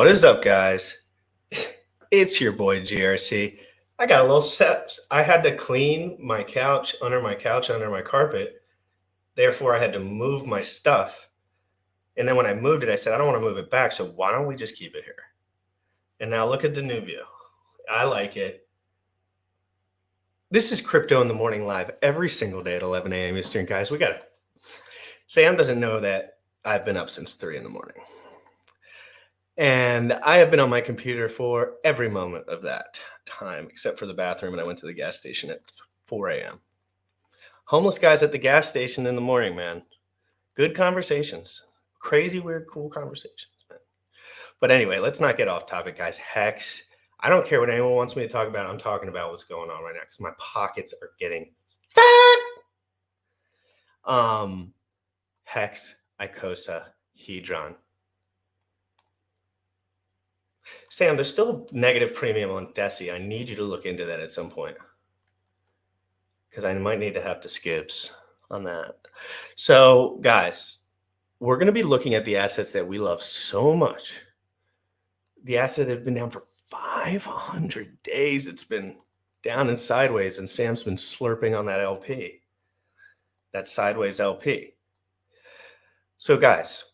What is up, guys? It's your boy GRC. I got a little set. I had to clean my couch, under my carpet. Therefore, I had to move my stuff. And then when I moved it, I said, I don't want to move it back. So why don't we just keep it here? And now look at the new view. I like it. This is Crypto in the Morning Live every single day at 11 a.m. Eastern. Guys, we got it. Sam doesn't know that I've been up since 3 in the morning. And I have been on my computer for every moment of that time, except for the bathroom, and I went to the gas station at 4 a.m. Homeless guys at the gas station in the morning, man. Good conversations. Crazy, weird, cool conversations, man. But anyway, let's not get off topic, guys. HEX. I don't care what anyone wants me to talk about. I'm talking about what's going on right now because my pockets are getting fat. HEX, ICOSA, HDRN. Sam, there's still negative premium on Deci. I need you to look into that at some point because I might need to have to skips on that. So, guys, we're going to be looking at the assets that we love so much. The assets have been down for 500 days. It's been down and sideways, and Sam's been slurping on that LP, that sideways LP. So, guys,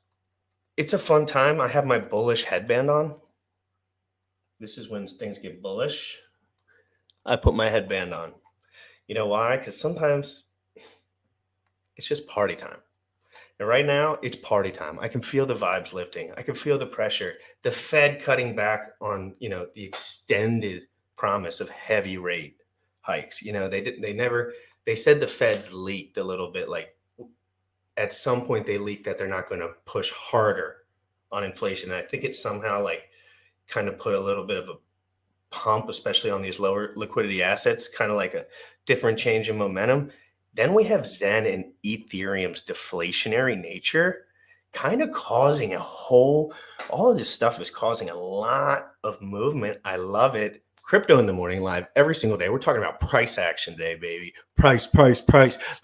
it's a fun time. I have my bullish headband on. This is when things get bullish. I put my headband on. You know why? Because sometimes it's just party time. And right now, it's party time. I can feel the vibes lifting. I can feel the pressure. The Fed cutting back on, the extended promise of heavy rate hikes. They said the Fed's leaked a little bit. Like at some point they leaked that they're not going to push harder on inflation. And I think it's somehow kind of put a little bit of a pump, especially on these lower liquidity assets, kind of like a different change in momentum. Then we have Zen and Ethereum's deflationary nature kind of causing all of this stuff is causing a lot of movement. I love it. Crypto in the Morning Live every single day. We're talking about price action today, baby. Price.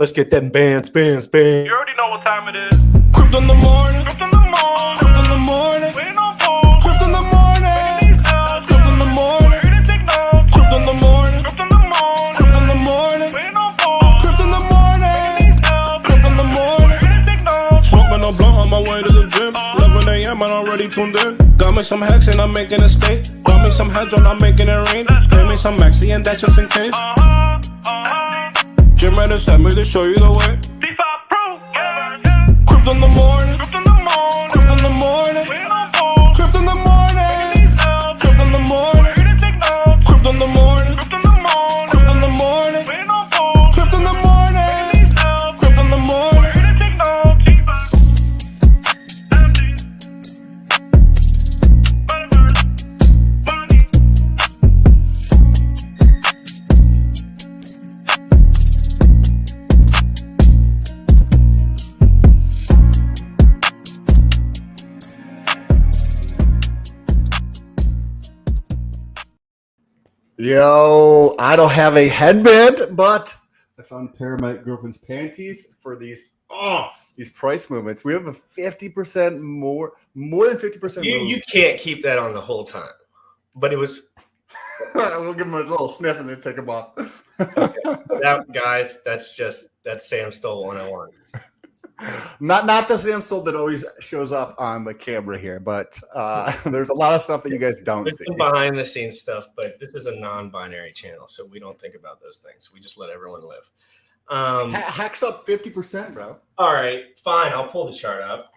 Let's get them bands. You already know what time it is. Crypto in the morning. Crypto in the morning. Waiting on phone. Crypto in the morning. Crypto in the morning. Crypto in the morning. Crypto in the morning. Waiting on phone. Crypto in the morning. Crypto in the morning. Smoking a blunt on my way to the gym. 11 a.m. and I'm already tuned in. Got me some HEX and I'm making a stake. Got me some Hedron, I'm making it rain. Pay me some Maxi and that just in case. GymRatCrypto sent me to show you the way. D5 Pro, yeah. Crypto in the morning. Crypto in the morning. Crypto in the morning. Waiting on phone. Crypto in the morning. Crypto in the morning. Crypto in the morning. Crypto in the morning. Waiting on phone. Crypto in the morning. Crypto in the morning. Yo, I don't have a headband, but I found a pair of my girlfriend's panties for these price movements. We have a 50% more than 50%. You can't keep that on the whole time. But it was. We'll give him a little sniff and then take him off. Okay. Guys, that's Sam Stole 101. Not the Sam Soul that always shows up on the camera here, but there's a lot of stuff that you guys don't There's see. some behind the scenes stuff, but this is a non-binary channel, so we don't think about those things. We just let everyone live. HEX up 50%, bro. All right, fine. I'll pull the chart up.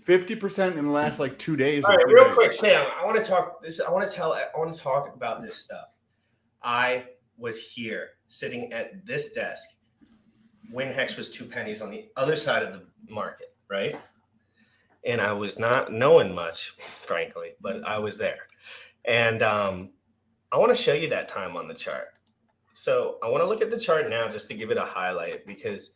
50% in the last 2 days. All right, real quick, Sam. I want to talk about this stuff. I was here sitting at this desk when HEX was 2 pennies on the other side of the market, right? And I was not knowing much, frankly, but I was there. And I want to show you that time on the chart. So I want to look at the chart now just to give it a highlight because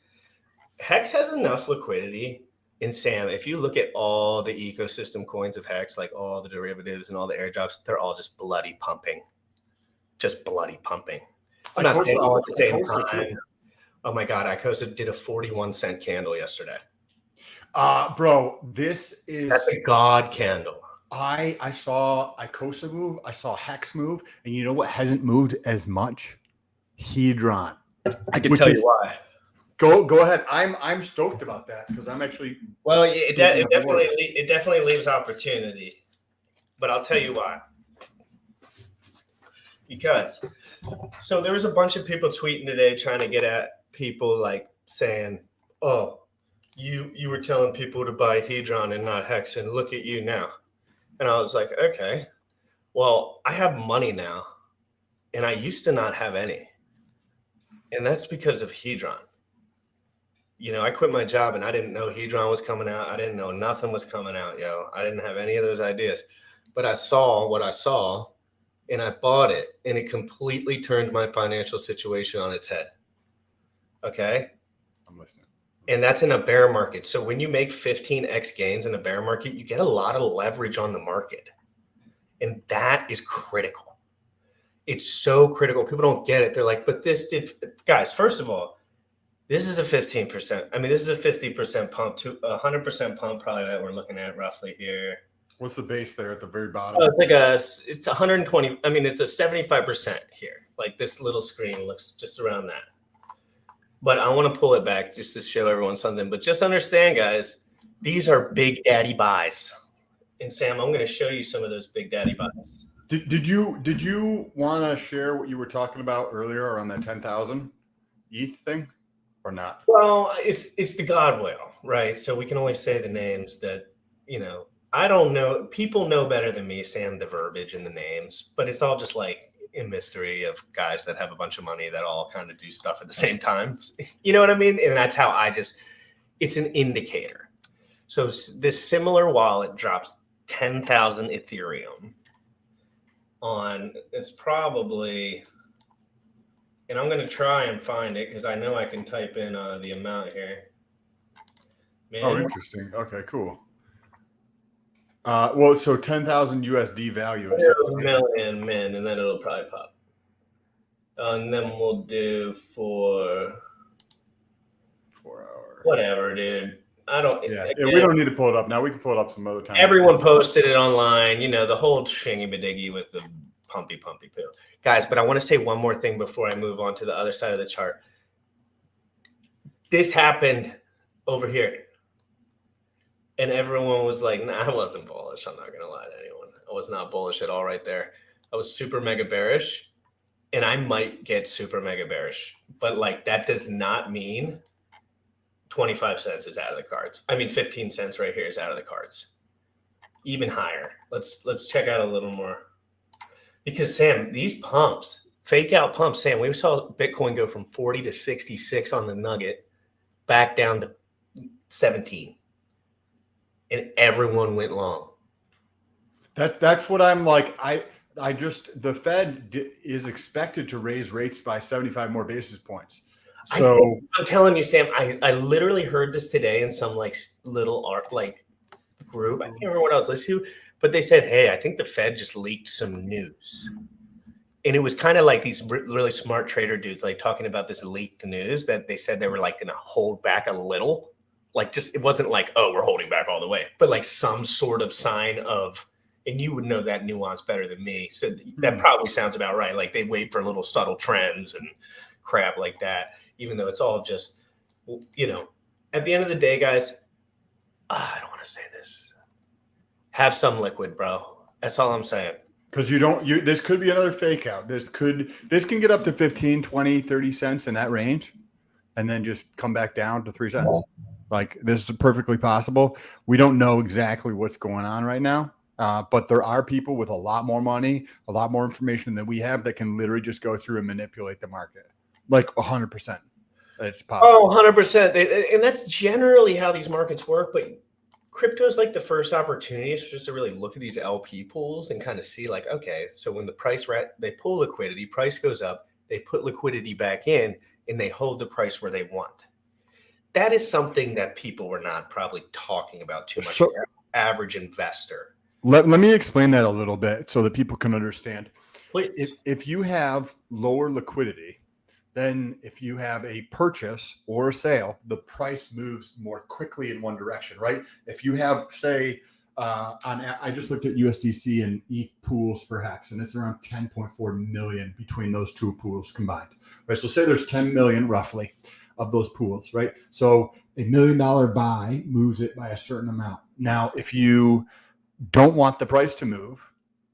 HEX has enough liquidity. And Sam, if you look at all the ecosystem coins of HEX, like all the derivatives and all the airdrops, they're all just bloody pumping. Just bloody pumping. I'm not saying all at the same time. Oh my God, ICOSA did a 41-cent candle yesterday. Bro, this is... That's a God candle. I saw ICOSA move. I saw HEX move. And you know what hasn't moved as much? HDRN. I can Which tell is- you why. Go ahead. I'm stoked about that because I'm actually Well, it Speaking of definitely leaves opportunity, but I'll tell you why. Because so there was a bunch of people tweeting today trying to get at people like saying, "Oh, you were telling people to buy Hedron and not Hex, and look at you now." And I was like, "Okay, well, I have money now, and I used to not have any, and that's because of Hedron. You know, I quit my job and I didn't know Hedron was coming out. I didn't know nothing was coming out, yo. I didn't have any of those ideas, but I saw what I saw." And I bought it, and it completely turned my financial situation on its head. Okay. I'm listening. And that's in a bear market. So when you make 15x gains in a bear market, you get a lot of leverage on the market. And that is critical. It's so critical. People don't get it. They're like, but this did, guys, first of all, this is a 15%. I mean, this is a 50% pump to 100% pump, probably that we're looking at roughly here. What's the base there at the very bottom? Oh, it's 120. I mean, it's a 75% here. Like this little screen looks just around that. But I want to pull it back just to show everyone something. But just understand, guys, these are big daddy buys. And Sam, I'm going to show you some of those big daddy buys. Did you want to share what you were talking about earlier around that 10,000 ETH thing or not? Well, it's the God whale, right? So we can only say the names that, you know, I don't know. People know better than me, Sam, the verbiage and the names, but it's all just like a mystery of guys that have a bunch of money that all kind of do stuff at the same time. You know what I mean? And that's how it's an indicator. So this similar wallet drops 10,000 Ethereum on, it's probably, and I'm going to try and find it because I know I can type in the amount here. Man, Oh, interesting. Okay, cool. Well, so 10,000 USD value. Million min, and then it'll probably pop. And then we'll do for 4 hours. Whatever, dude. I don't. Yeah, again, we don't need to pull it up now. We can pull it up some other time. Everyone posted it online. You know, the whole shingy badiggy with the pumpy poo, guys. But I want to say one more thing before I move on to the other side of the chart. This happened over here. And everyone was like, nah, I wasn't bullish. I'm not going to lie to anyone. I was not bullish at all right there. I was super mega bearish, and I might get super mega bearish. But, like, that does not mean 25 cents is out of the cards. I mean, 15 cents right here is out of the cards. Even higher. Let's check out a little more. Because, Sam, these pumps, fake out pumps, Sam, we saw Bitcoin go from 40 to 66 on the nugget, back down to 17. And everyone went long. That's what I'm like. I just, the Fed is expected to raise rates by 75 more basis points. So I'm telling you, Sam, I literally heard this today in some like little art like group. I can't remember what I was listening to, but they said, hey, I think the Fed just leaked some news. And it was kind of like these really smart trader dudes like talking about this leaked news that they said they were like going to hold back a little. Like just, it wasn't like, oh, we're holding back all the way, but like some sort of sign of, and you would know that nuance better than me. So that probably sounds about right. Like they wait for little subtle trends and crap like that, even though it's all just, you know, at the end of the day, guys, I don't want to say this. Have some liquid, bro. That's all I'm saying. Because this could be another fake out. This can get up to 15, 20, 30 cents in that range and then just come back down to 3 cents. Like this is perfectly possible. We don't know exactly what's going on right now, but there are people with a lot more money, a lot more information than we have that can literally just go through and manipulate the market. Like 100%. It's possible. Oh, 100%. And that's generally how these markets work. But crypto is like the first opportunity just to really look at these LP pools and kind of see like, okay, so when the price, they pull liquidity, price goes up, they put liquidity back in and they hold the price where they want. That is something that people were not probably talking about too much. So, average investor. Let me explain that a little bit so that people can understand. Please. If you have lower liquidity, then if you have a purchase or a sale, the price moves more quickly in one direction, right? If you have, say, I just looked at USDC and ETH pools for HEX, and it's around 10.4 million between those two pools combined. Right. So say there's 10 million roughly of those pools, right? So $1 million buy moves it by a certain amount. Now, if you don't want the price to move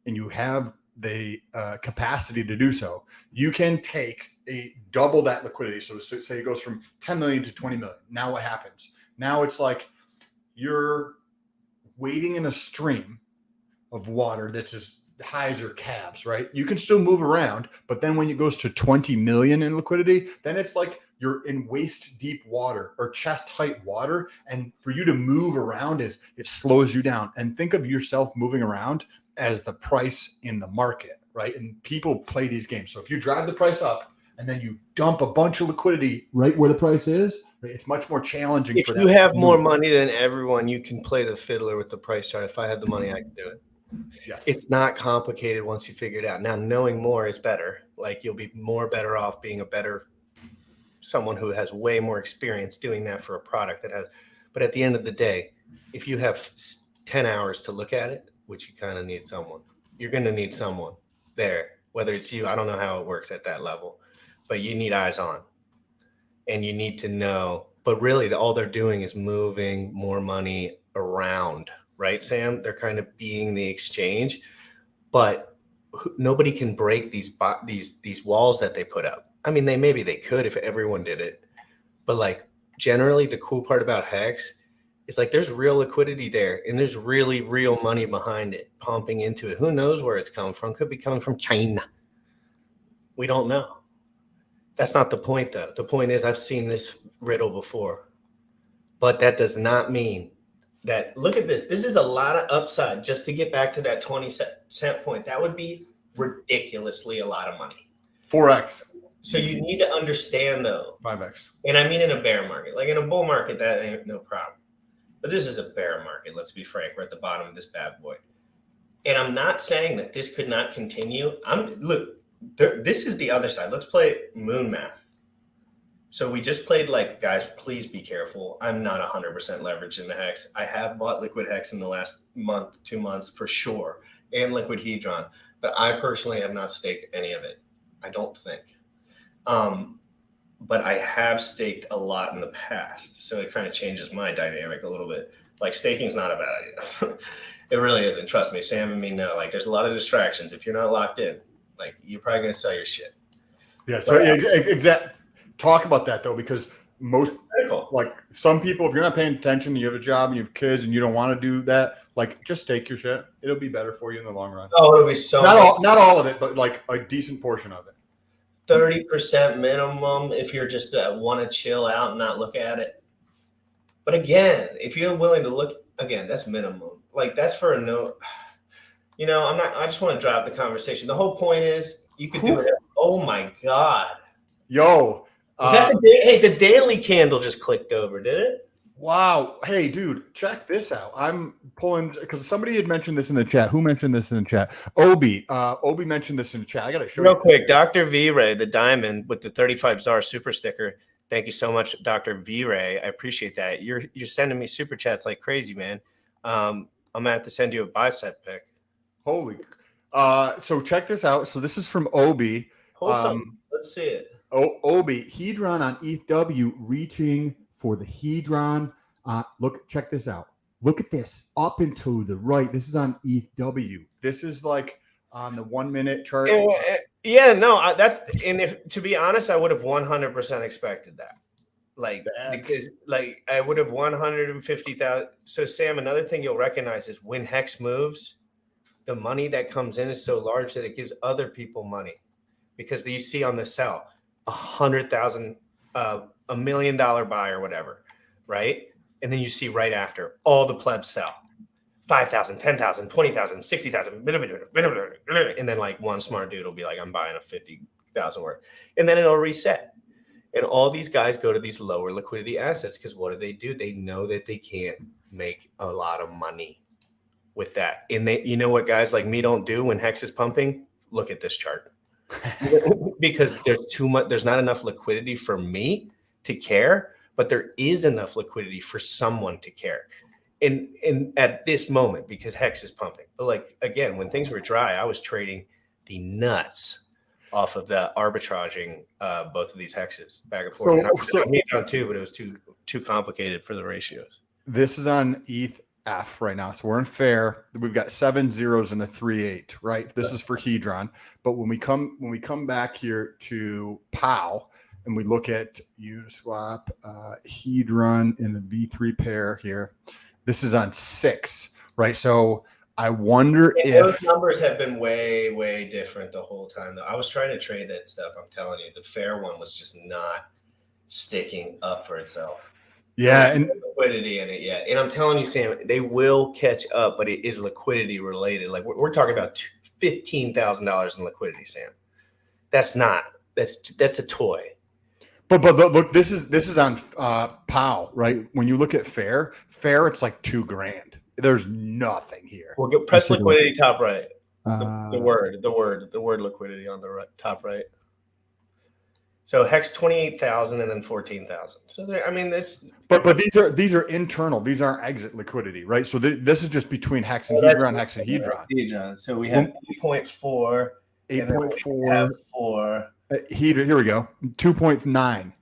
and you have the capacity to do so, you can take double that liquidity. So say it goes from 10 million to 20 million. Now what happens? Now it's like you're waiting in a stream of water that's as high as your calves, right? You can still move around, but then when it goes to 20 million in liquidity, then it's like you're in waist deep water or chest height water. And for you to move around it slows you down. And think of yourself moving around as the price in the market, right? And people play these games. So if you drive the price up and then you dump a bunch of liquidity right where the price is, it's much more challenging. If you have more money than everyone, you can play the fiddler with the price chart. If I had the money, I could do it. Yes. It's not complicated once you figure it out. Now, knowing more is better. Like you'll be more better off being someone who has way more experience doing that for a product that has. But at the end of the day, if you have 10 hours to look at it, which you kind of need someone, you're going to need someone there, whether it's you. I don't know how it works at that level, but you need eyes on. And you need to know, but really all they're doing is moving more money around, right, Sam? They're kind of being the exchange, but nobody can break these walls that they put up. I mean, maybe they could if everyone did it, but like generally the cool part about HEX is like there's real liquidity there and there's really real money behind it, pumping into it. Who knows where it's coming from? Could be coming from China. We don't know. That's not the point, though. The point is I've seen this riddle before, but that does not mean that, look at this. This is a lot of upside just to get back to that 20-cent point. That would be ridiculously a lot of money. 4x. So you need to understand, though. 5x. And I mean in a bear market. Like in a bull market, that ain't no problem. But this is a bear market. Let's be frank. We're at the bottom of this bad boy. And I'm not saying that this could not continue. Look. This is the other side. Let's play moon math. So we just played like, guys, please be careful. I'm not 100% leveraged in the HEX. I have bought liquid HEX in the last month, 2 months for sure, and liquid Hedron, but I personally have not staked any of it. I don't think. But I have staked a lot in the past. So it kind of changes my dynamic a little bit. Like staking is not a bad idea. It really isn't. Trust me, Sam and me know. Like there's a lot of distractions if you're not locked in. Like you're probably going to sell your shit. Yeah. So exactly. Talk about that though, because most like some people, if you're not paying attention, you have a job and you have kids and you don't want to do that, like just stake your shit. It'll be better for you in the long run. Oh, it'll be so not all of it, but like a decent portion of it. 30% minimum if you're just want to chill out and not look at it. But again, if you're willing to look again, that's minimum. Like that's for a no. You know, I just want to drop the conversation. The whole point is you could do it. Oh my God. Yo. Is that the daily candle just clicked over, did it? Wow. Hey, dude, check this out. I'm pulling because somebody had mentioned this in the chat. Who mentioned this in the chat? Obi. Obi mentioned this in the chat. I got to show you. Real quick, Dr. V-Ray, the diamond with the 35 czar super sticker. Thank you so much, Dr. V-Ray. I appreciate that. You're sending me super chats like crazy, man. I'm going to have to send you a bicep pic. Holy. So check this out. So this is from Obi. Let's see it. Obi, Hedron on ETHW reaching for the Hedron. Look, check this out. Look at this up and to the right. This is on ETHW. This is like on the 1 minute chart. Yeah, no, if to be honest, I would have 100% expected that. Like, because like I would have 150,000. So Sam, another thing you'll recognize is when HEX moves, the money that comes in is so large that it gives other people money because you see on the sell 100,000, $1 million buy or whatever, right? And then you see right after all the plebs sell 5,000, 10,000, 20,000, 60,000, and then like one smart dude will be like, I'm buying a 50,000 worth, and then it'll reset. And all these guys go to these lower liquidity assets because what do? They know that they can't make a lot of money with that. And you know what guys like me don't do when HEX is pumping? Look at this chart. Because there's too much, there's not enough liquidity for me to care, but there is enough liquidity for someone to care. in at this moment because HEX is pumping. But like again, when things were dry, I was trading the nuts off of the arbitraging both of these hexes back and forth. So- and I was so- doing it on two, but it was too complicated for the ratios. This is on ETH F right now. So we're in fair. We've got 7 zeros and a 3-8, right? This is for Hedron. But when we come back here to POW and we look at Uniswap, Hedron in the V3 pair here, this is on 6, right? So I wonder Those if numbers have been way, way different the whole time. Though I was trying to trade that stuff. I'm telling you, the fair one was just not sticking up for itself. yeah, and Liquidity in it yet. And I'm telling you, Sam, they will catch up, but it is liquidity related. Like we're talking about $15,000 in liquidity, Sam. That's a toy. but look, this is on POW, right? When you look at fair, it's like $2,000. There's nothing here. We'll get press liquidity top right. Uh, The word liquidity on the right, top right. So HEX 28,000 and then 14,000. So there, I mean, this. But these are internal. These aren't exit liquidity, right? So this is just between HEX and That's Hedron, HEX and Hedron. Hedron. So we have 8.4. 8.4. 4. Here we go. 2.9.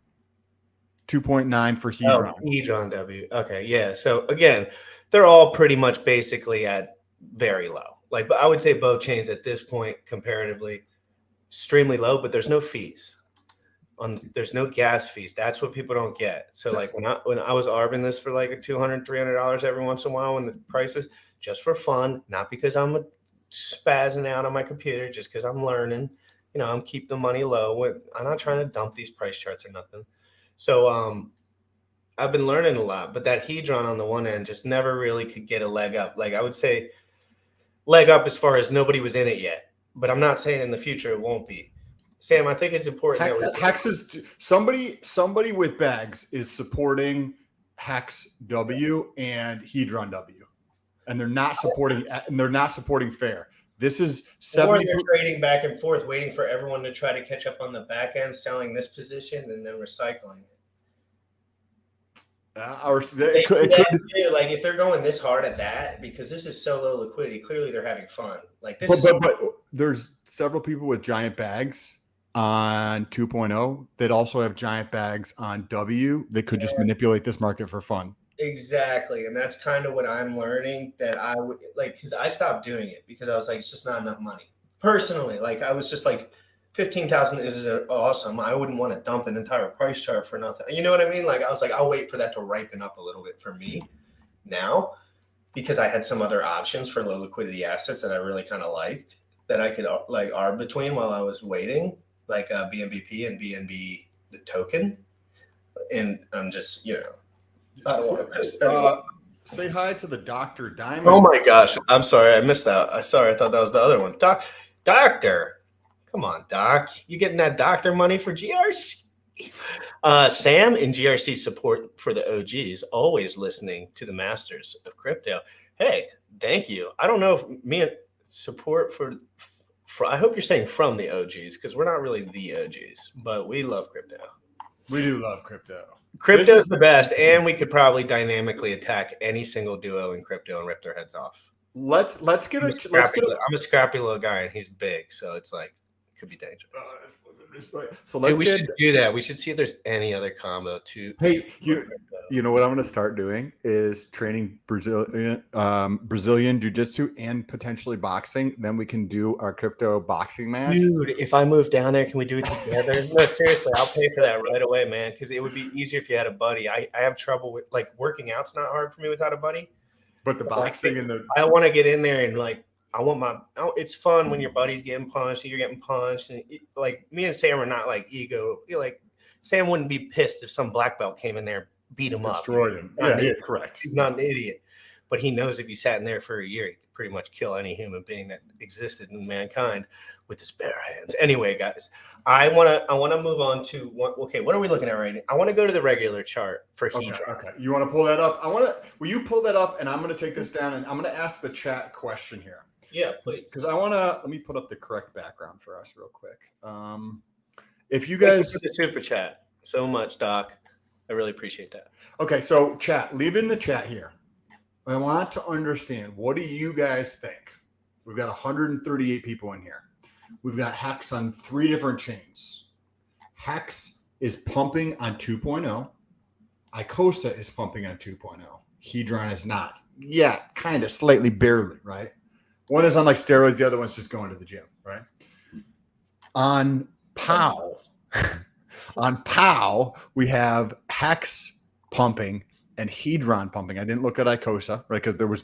2.9 for Hedron. Oh, Hedron W. Okay, yeah. So again, they're all pretty much basically at very low. Like, but I would say both chains at this point comparatively extremely low, but there's no fees. There's no gas fees. That's what people don't get. So like when I was arbing this for like $200, $300 every once in a while when the prices, just for fun, not because I'm spazzing out on my computer, just because I'm learning. You know, I'm keeping the money low. I'm not trying to dump these price charts or nothing. So I've been learning a lot, but that Hedron on the one end just never really could get a leg up. Like I would say leg up as far as nobody was in it yet, but I'm not saying in the future it won't be. Sam, I think it's important. HEX is somebody with bags is supporting HEX W and Hedron W, and they're not supporting fair. This is 70. They're trading back and forth, waiting for everyone to try to catch up on the back end, selling this position and then recycling it. Like if they're going this hard at that, because this is so low liquidity, clearly they're having fun. Like this, but there's several people with giant bags on 2.0 that also have giant bags on W. They could just manipulate this market for fun. Exactly. And that's kind of what I'm learning, that I would like, because I stopped doing it because I was like, it's just not enough money. Personally, like I was just like, 15,000 is awesome. I wouldn't want to dump an entire price chart for nothing. You know what I mean? Like I was like, I'll wait for that to ripen up a little bit for me now, because I had some other options for low liquidity assets that I really kind of liked that I could like arb between while I was waiting, like BNBP and BNB the token. And I'm just, you know, I don't want to piss anyone. Say hi to the Dr. Diamond. Oh my gosh. I'm sorry. I missed that. I thought that was the other one. Doctor. Come on, Doc. You getting that doctor money for GRC? Sam in GRC support for the OGs, always listening to the masters of crypto. Hey, thank you. I don't know if me and support for I hope you're saying from the OGs, because we're not really the OGs, but we love crypto. We do love crypto. Crypto is the best, and we could probably dynamically attack any single duo in crypto and rip their heads off. I'm a scrappy little guy, and he's big, so it's like it could be dangerous. So we should do that. We should see if there's any other combo too. Hey, you know what I'm going to start doing is training Brazilian jiu-jitsu and potentially boxing. Then we can do our crypto boxing match. Dude, if I move down there, can we do it together? No, seriously, I'll pay for that right away, man. Because it would be easier if you had a buddy. I have trouble with like working out's not hard for me without a buddy. But the boxing I want to get in there and like. It's fun when your buddy's getting punched and you're getting punched. And like me and Sam are not like ego. Like Sam wouldn't be pissed if some black belt came in there, beat him destroyed him. Yeah, correct. He's not an idiot, but he knows if he sat in there for a year, he could pretty much kill any human being that existed in mankind with his bare hands. Anyway, guys, I want to move on to what are we looking at right now? I want to go to the regular chart for Hedron. Okay. You want to pull that up? Will you pull that up? And I'm going to take this down and I'm going to ask the chat question here. Yeah, please. Because let me put up the correct background for us real quick. If you guys, thank you for the super chat so much, Doc, I really appreciate that. Okay, so chat, leave it in the chat here. I want to understand, what do you guys think? We've got 138 people in here. We've got HEX on 3 different chains. HEX is pumping on 2.0. ICOSA is pumping on 2.0. HDRN is not. Yeah, kind of, slightly, barely, right? One is on like steroids. The other one's just going to the gym, right? On POW, we have HEX pumping and HDRN pumping. I didn't look at ICOSA, right? Because there was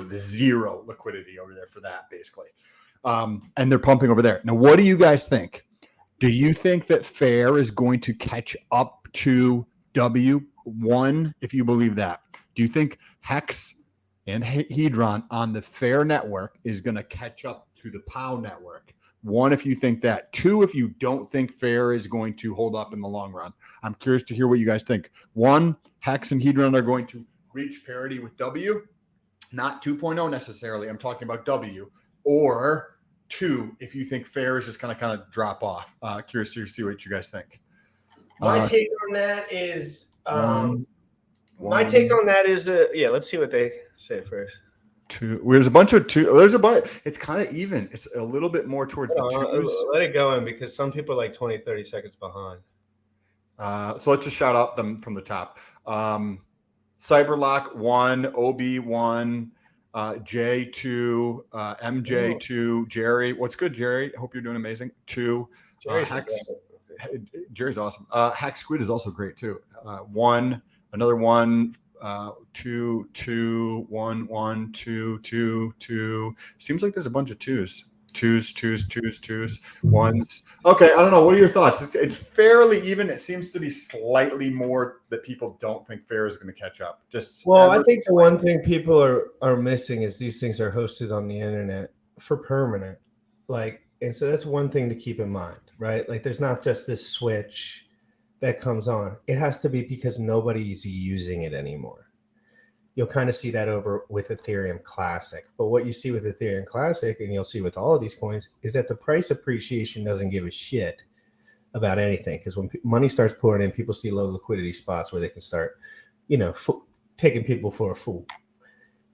zero liquidity over there for that, basically. And they're pumping over there. Now, what do you guys think? Do you think that FAIR is going to catch up to W1, if you believe that? Do you think HEX and HDRN on the FAIR network is going to catch up to the POW network? 1, if you think that. 2, if you don't think FAIR is going to hold up in the long run. I'm curious to hear what you guys think. 1, HEX and HDRN are going to reach parity with W, not 2.0 necessarily. I'm talking about W. Or 2, if you think FAIR is just going to kind of drop off. Curious to see what you guys think. My take on that is, yeah, let's see what they say first. 2. There's a bunch of 2. There's a bunch. It's kind of even. It's a little bit more towards the 2s. Let it go in, because some people are like 20, 30 seconds behind. So let's just shout out them from the top. Cyberlock 1, OB 1, J2, MJ2, Jerry. What's good, Jerry? I hope you're doing amazing. 2. Jerry's awesome. Hack Squid is also great too. 1, another 1, 2, 2, 1, 1, 2, 2, 2. Seems like there's a bunch of 2s. 2s, 1s. Okay, I don't know. What are your thoughts? It's fairly even. It seems to be slightly more that people don't think FAIR is going to catch up. I think the one thing people are missing is these things are hosted on the internet for permanent. And so that's one thing to keep in mind, right? Like, there's not just this switch that comes on. It has to be because nobody's using it anymore. You'll kind of see that over with Ethereum Classic. But what you see with Ethereum Classic, and you'll see with all of these coins, is that the price appreciation doesn't give a shit about anything. Because when money starts pouring in, people see low liquidity spots where they can start, taking people for a fool.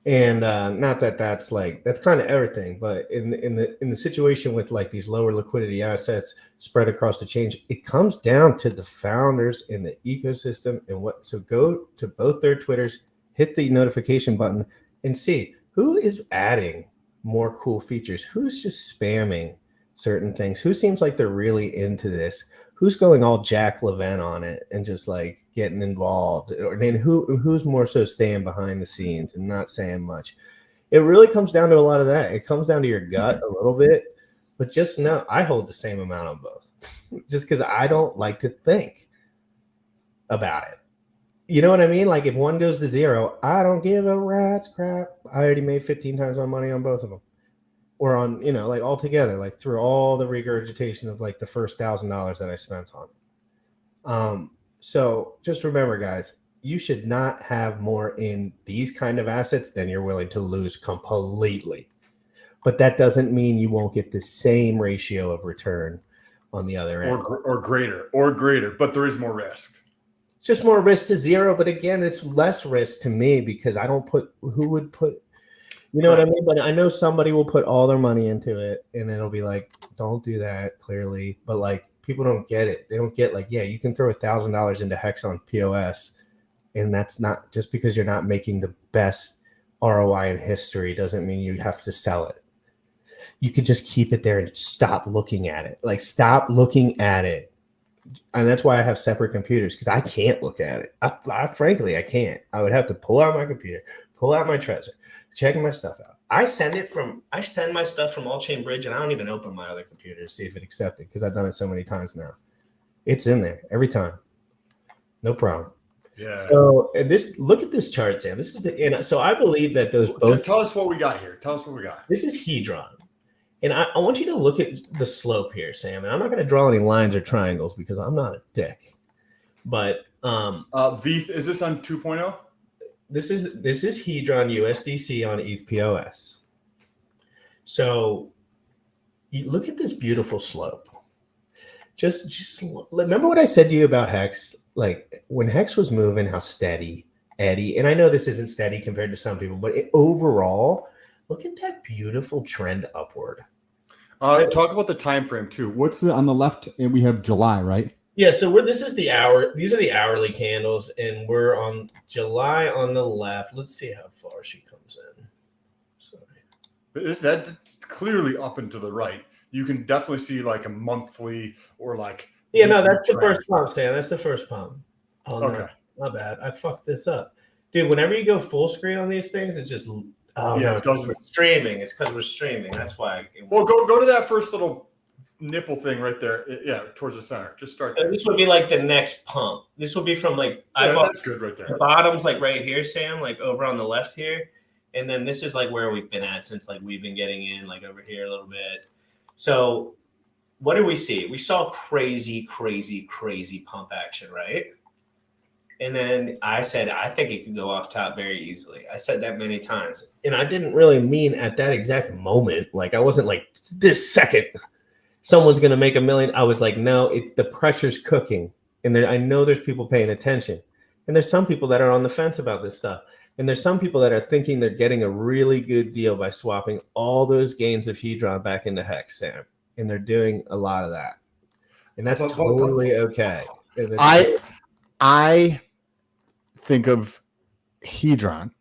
And not that that's kind of everything, but in the situation with like these lower liquidity assets spread across the chain, it comes down to the founders in the ecosystem so go to both their Twitters, hit the notification button, and see who is adding more cool features, who's just spamming certain things, who seems like they're really into this, who's going all Jack Levin on it and just like getting involved, or then who's more so staying behind the scenes and not saying much. It really comes down to a lot of that. It comes down to your gut a little bit, but just know I hold the same amount on both, just because I don't like to think about it. You know what I mean? Like, if one goes to 0, I don't give a rat's crap. I already made 15 times my money on both of them. Or on, like all together, like through all the regurgitation of like the first $1,000 that I spent on it. So just remember, guys, you should not have more in these kind of assets than you're willing to lose completely. But that doesn't mean you won't get the same ratio of return on the other end. Or greater, but there is more risk. It's just more risk to 0. But again, it's less risk to me because I don't who would put, you know what I mean? But I know somebody will put all their money into it, and it'll be like, don't do that, clearly. But like, people don't get it. They don't get like, yeah, you can throw $1,000 into HEX on POS, and that's not just because you're not making the best ROI in history doesn't mean you have to sell it. You could just keep it there and stop looking at it. Like, stop looking at it. And that's why I have separate computers, because I can't look at it. Frankly, I can't. I would have to pull out my computer, pull out my Trezor, check my stuff out. I send my stuff from All-Chain Bridge, and I don't even open my other computer to see if it accepted, because I've done it so many times now. It's in there every time. No problem. Yeah. So look at this chart, Sam. This is so I believe that those both. Tell us what we got here. This is HDRN. And I want you to look at the slope here, Sam. And I'm not going to draw any lines or triangles because I'm not a dick. But VETH, is this on 2.0? This is HDRN USDC on ETH POS. So you look at this beautiful slope. Just remember what I said to you about HEX. Like, when HEX was moving, how steady, steady. And I know this isn't steady compared to some people, but overall, look at that beautiful trend upward. Talk about the time frame too. What's on the left? And we have July, right? Yeah, so this is the hour. These are the hourly candles, and we're on July on the left. Let's see how far she comes in. Sorry. That's clearly up and to the right. You can definitely see like a monthly or like. Yeah, no, that's the first pump, Sam. That's the first pump. Oh, no, Okay. my bad. I fucked this up. Dude, whenever you go full screen on these things, it just it doesn't. Streaming. It's because we're streaming. That's why. Well, go to that first little nipple thing right there. Yeah, towards the center. Just start there. This would be like the next pump. This would be from like that's good right there. The bottom's like right here, Sam, like over on the left here. And then this is like where we've been at since like we've been getting in like over here a little bit. So what did we see? We saw crazy pump action, right? And then I said, I think it could go off top very easily. I said that many times. And I didn't really mean at that exact moment. Like I wasn't like this second someone's going to make $1 million. I was like, no, it's the pressure's cooking. And I know there's people paying attention. And there's some people that are on the fence about this stuff. And there's some people that are thinking they're getting a really good deal by swapping all those gains of Hedron back into HEX, Sam. And they're doing a lot of that. And that's totally okay. I think of Hedron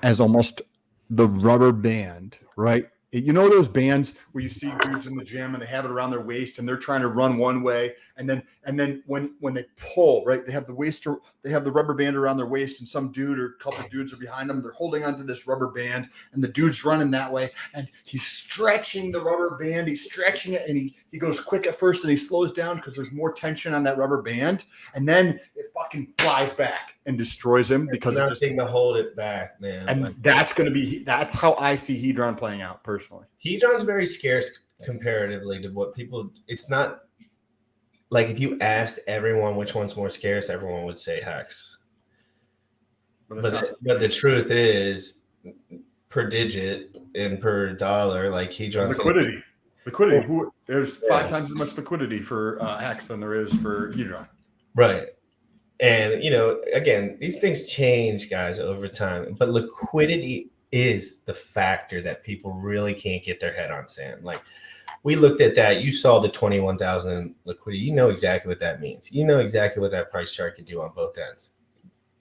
as almost the rubber band, right? You know those bands where you see dudes in the gym and they have it around their waist and they're trying to run one way, and then when they pull, right, they have the rubber band around their waist, and some dude or a couple of dudes are behind them. They're holding onto this rubber band, and the dude's running that way, and he's stretching the rubber band. He's stretching it, and he goes quick at first, and he slows down because there's more tension on that rubber band, and then it fucking flies back and destroys him because it's nothing to hold it back, man. And that's how I see Hedron playing out personally. Hedron's very scarce comparatively to what people. It's not like if you asked everyone which one's more scarce, everyone would say HEX. But the truth is, per digit and per dollar, like Hedron's liquidity. There's 5 times as much liquidity for HEX than there is for Hedron. Right. And, again, these things change, guys, over time. But liquidity is the factor that people really can't get their head on, Sam. Like, we looked at that. You saw the 21,000 liquidity. You know exactly what that means. You know exactly what that price chart can do on both ends.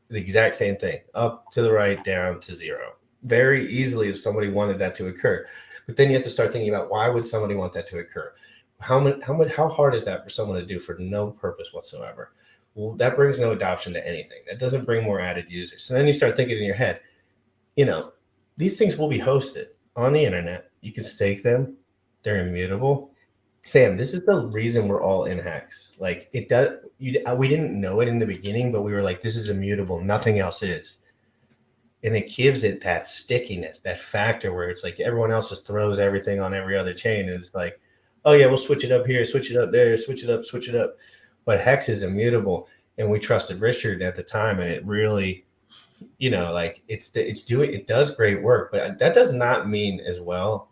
The exact same thing. Up to the right, down to zero. Very easily if somebody wanted that to occur. But then you have to start thinking about why would somebody want that to occur? How hard is that for someone to do for no purpose whatsoever? Well, that brings no adoption to anything. That doesn't bring more added users. So then you start thinking in your head, these things will be hosted on the internet. You can stake them. They're immutable. Sam, this is the reason we're all in HEX. Like it does. We didn't know it in the beginning, but we were like, this is immutable. Nothing else is. And it gives it that stickiness, that factor where it's like everyone else just throws everything on every other chain. And it's like, oh yeah, we'll switch it up here, switch it up there, switch it up. But HEX is immutable, and we trusted Richard at the time, and it really, it does great work. But that does not mean as well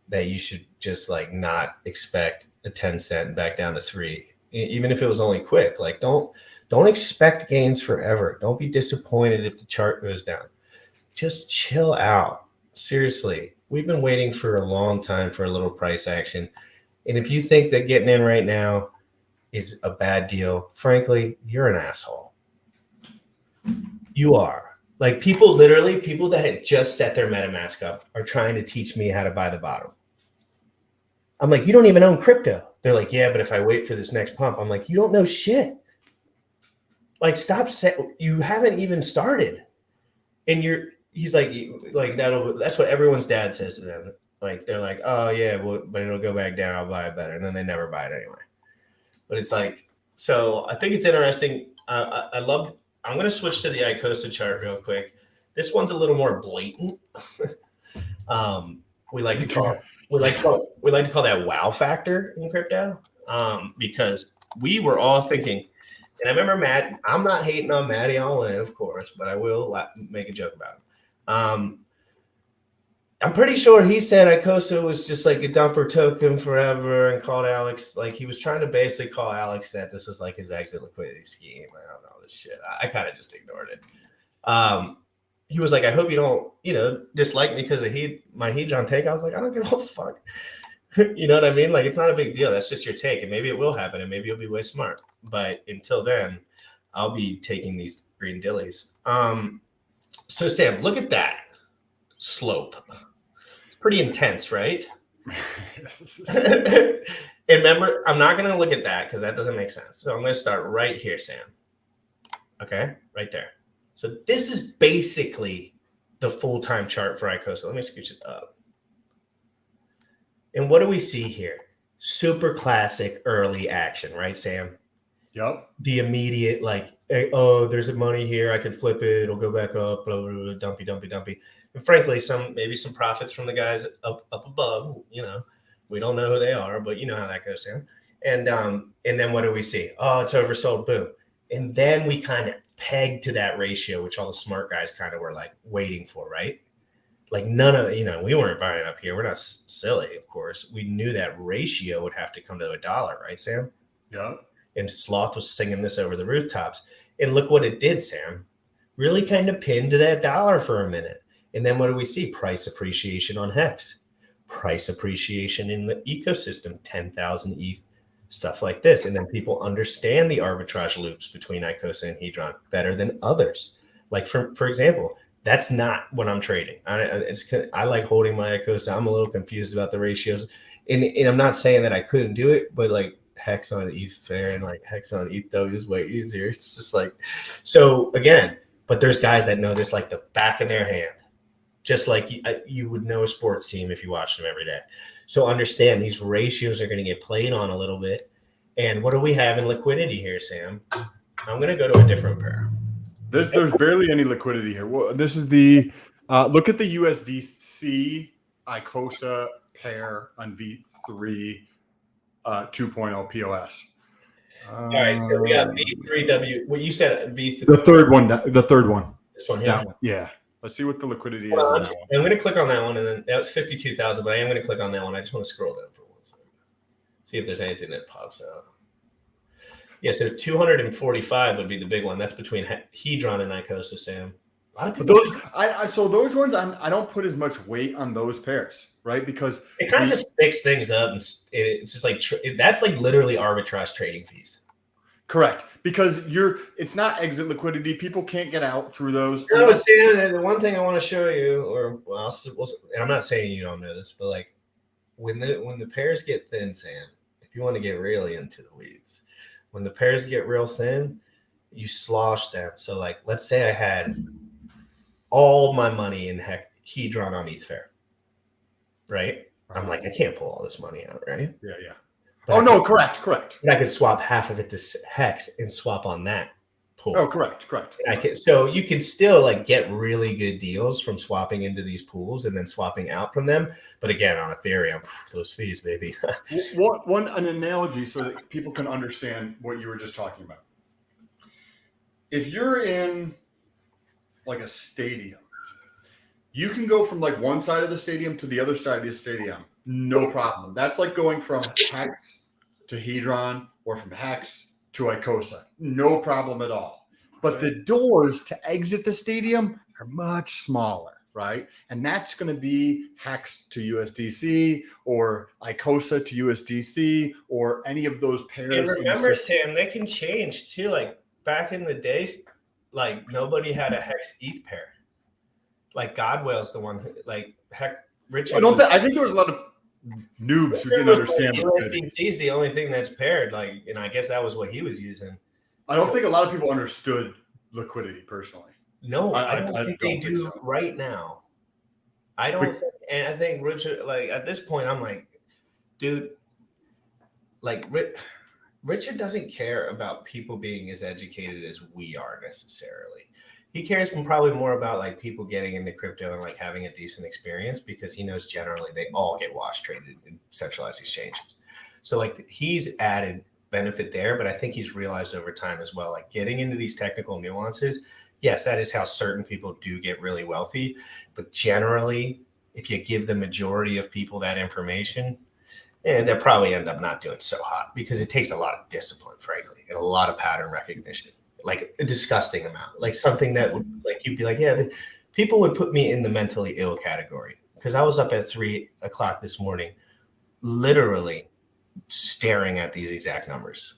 that you should just like not expect a 10 cent back down to 3, even if it was only quick. Like don't expect gains forever. Don't be disappointed if the chart goes down. Just chill out. Seriously, we've been waiting for a long time for a little price action, and if you think that getting in right now is a bad deal, frankly, you're an asshole. You are. Like people that had just set their MetaMask up are trying to teach me how to buy the bottom. I'm like, you don't even own crypto. They're like, yeah, but if I wait for this next pump, I'm like, you don't know shit. Like, you haven't even started. And he's like that's what everyone's dad says to them. Like, they're like, oh yeah, well, but it'll go back down. I'll buy it better. And then they never buy it anyway. But it's like, so I think it's interesting. I'm going to switch to the ICOSA chart real quick. This one's a little more blatant. We like to call that wow factor in crypto, because we were all thinking, and I remember Matt, I'm not hating on Matty all in, of course, but I will make a joke about him. I'm pretty sure he said ICOSA was just like a dumper token forever, and called Alex, like he was trying to basically call Alex that this was like his exit liquidity scheme. I don't know this shit. I kind of just ignored it. He was like, I hope you don't, dislike me because of my Hedron take. I was like, I don't give a fuck. You know what I mean? Like, it's not a big deal. That's just your take. And maybe it will happen and maybe you'll be way smart. But until then, I'll be taking these green dillies. So Sam, look at that slope. It's pretty intense, right? And remember, I'm not going to look at that because that doesn't make sense. So I'm going to start right here, Sam. Okay, right there. So this is basically the full-time chart for ICOSA. Let me scooch it up. And what do we see here? Super classic early action, right, Sam? Yep. The immediate, like, hey, oh, there's a money here. I can flip it. It'll go back up. Blah, blah, blah, dumpy, dumpy, dumpy. And frankly, maybe some profits from the guys up above. We don't know who they are, but you know how that goes, Sam. And then what do we see? Oh, it's oversold. Boom. And then we kind of pegged to that ratio, which all the smart guys kind of were like waiting for, right? Like none of, we weren't buying up here. We're not silly, of course. We knew that ratio would have to come to $1, right, Sam? Yeah. And Sloth was singing this over the rooftops. And look what it did, Sam. Really kind of pinned to that dollar for a minute. And then what do we see? Price appreciation on HEX. Price appreciation in the ecosystem, 10,000 ETH, stuff like this. And then people understand the arbitrage loops between ICOSA and Hedron better than others. Like, for example, that's not what I'm trading. I like holding my ICOSA. I'm a little confused about the ratios. And I'm not saying that I couldn't do it, but like HEX on ETH fair and like HEX on ETH though is way easier. It's just like, so again, but there's guys that know this like the back of their hand. Just like you would know a sports team if you watched them every day. So understand these ratios are going to get played on a little bit. And what do we have in liquidity here, Sam? I'm going to go to a different pair. There's barely any liquidity here. Well, this is the look at the USDC ICOSA pair on V3 2.0 POS. All right, so we got V3W. What you said, V3. The third one. The third one. This one here. That one. Yeah. Let's see what the liquidity is. On that one. I'm going to click on that one, and then that was 52,000. But I am going to click on that one. I just want to scroll down for 1 second, see if there's anything that pops out. Yeah, so 245 would be the big one. That's between Hedron and ICOSA, Sam. A lot of people. So those ones, I don't put as much weight on those pairs, right? Because it kind of just sticks things up, and it's just like that's like literally arbitrage trading fees. Correct, because it's not exit liquidity. People can't get out through those. No, but Sam, the one thing I want to show you, and I'm not saying you don't know this, but like when the pairs get thin, Sam, if you want to get really into the weeds, when the pairs get real thin, you slosh them. So like, let's say I had all my money in Hedron on ETH fair, right? I'm like, I can't pull all this money out, right? Yeah, yeah. But correct. And I could swap half of it to HEX and swap on that pool. Oh, correct. So you can still like get really good deals from swapping into these pools and then swapping out from them. But again, on Ethereum, those fees, baby. An analogy so that people can understand what you were just talking about. If you're in like a stadium, you can go from like one side of the stadium to the other side of the stadium. No problem. That's like going from HEX to Hedron or from HEX to ICOSA. No problem at all. But the doors to exit the stadium are much smaller, right? And that's going to be HEX to USDC or ICOSA to USDC or any of those pairs. And remember, Sam, they can change too. Like back in the days, like nobody had a HEX ETH pair. Like Godwell's the one who, like Richard. I think there was a lot of noobs who didn't understand. USDC is the only thing that's paired. Like, and I guess that was what he was using. I don't think a lot of people understood liquidity personally. No, I don't think they do right now. I don't think, and I think Richard, like at this point, I'm like, dude, like Richard doesn't care about people being as educated as we are necessarily. He cares probably more about like people getting into crypto and like having a decent experience because he knows generally they all get wash traded in centralized exchanges. So like he's added benefit there, but I think he's realized over time as well, like getting into these technical nuances. Yes, that is how certain people do get really wealthy. But generally, if you give the majority of people that information, they'll probably end up not doing so hot because it takes a lot of discipline, frankly, and a lot of pattern recognition. like a disgusting amount, like something that would like you'd be like, yeah, people would put me in the mentally ill category because I was up at 3 o'clock this morning, literally staring at these exact numbers,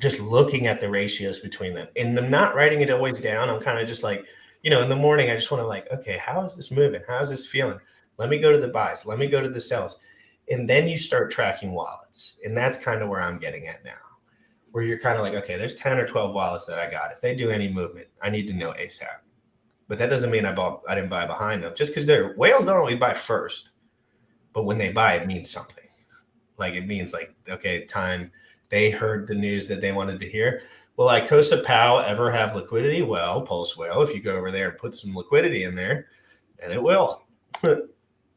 just looking at the ratios between them, and I'm not writing it always down. I'm kind of just like, in the morning, I just want to like, okay, how is this moving? How is this feeling? Let me go to the buys. Let me go to the sells. And then you start tracking wallets. And that's kind of where I'm getting at now, where you're kind of like, okay, there's 10 or 12 wallets that I got. If they do any movement, I need to know ASAP. But that doesn't mean I didn't buy behind them, just because they're whales don't always buy first. But when they buy, it means something. Like it means like, okay, time they heard the news that they wanted to hear. Will ICOSA POW ever have liquidity? Well, Pulse will if you go over there and put some liquidity in there, and it will.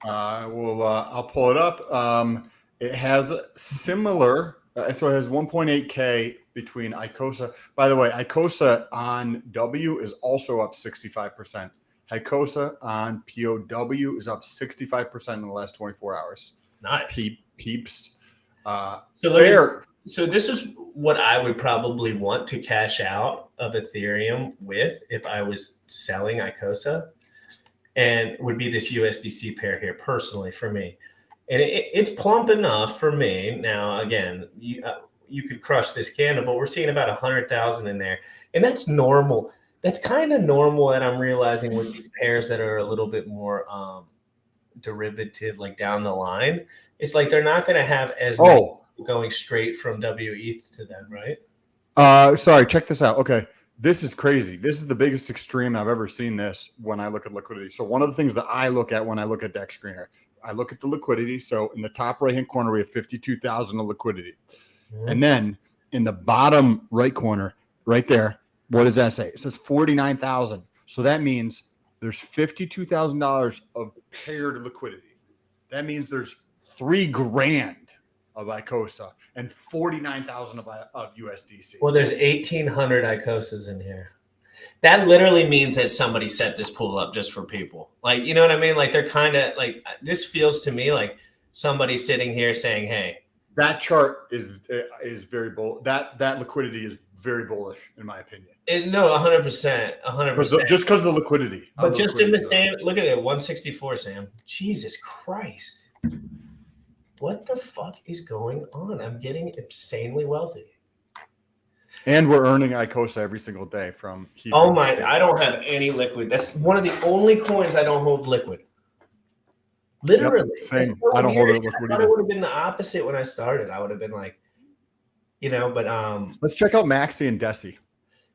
I'll pull it up. It has similar, so it has 1.8K between ICOSA. By the way, ICOSA on W is also up 65%. ICOSA on POW is up 65% in the last 24 hours. Nice. Peeps. So this is what I would probably want to cash out of Ethereum with if I was selling ICOSA, and would be this USDC pair here personally for me. And it's plump enough for me. Now, again, you could crush this candle, but we're seeing about 100,000 in there. And that's normal. That's kind of normal that I'm realizing with these pairs that are a little bit more derivative, like down the line. It's like they're not going to have as many going straight from WETH to them, right? Sorry, check this out. Okay, this is crazy. This is the biggest extreme I've ever seen this when I look at liquidity. So one of the things that I look at when I look at DEX Screener, I look at the liquidity. So in the top right-hand corner, we have 52,000 of liquidity. Mm-hmm. And then in the bottom right corner, right there, what does that say? It says 49,000. So that means there's $52,000 of paired liquidity. That means there's $3,000 of ICOSA and 49,000 of USDC. Well, there's 1,800 ICOSAs in here. That literally means that somebody set this pool up just for people. Like, you know what I mean? Like they're kind of like, this feels to me like somebody sitting here saying, hey. That chart is very bullish. That liquidity is very bullish in my opinion. No, 100%. Just because of the liquidity. But just in the same, look at it, 164, Sam. Jesus Christ. What the fuck is going on? I'm getting insanely wealthy. And we're earning ICOSA every single day from Oh my, I don't have any liquid. That's one of the only coins I don't hold liquid. Literally. Yep, same. So I don't hold it liquid either. I thought it would have been the opposite when I started. I would have been like, but let's check out Maxi and Desi.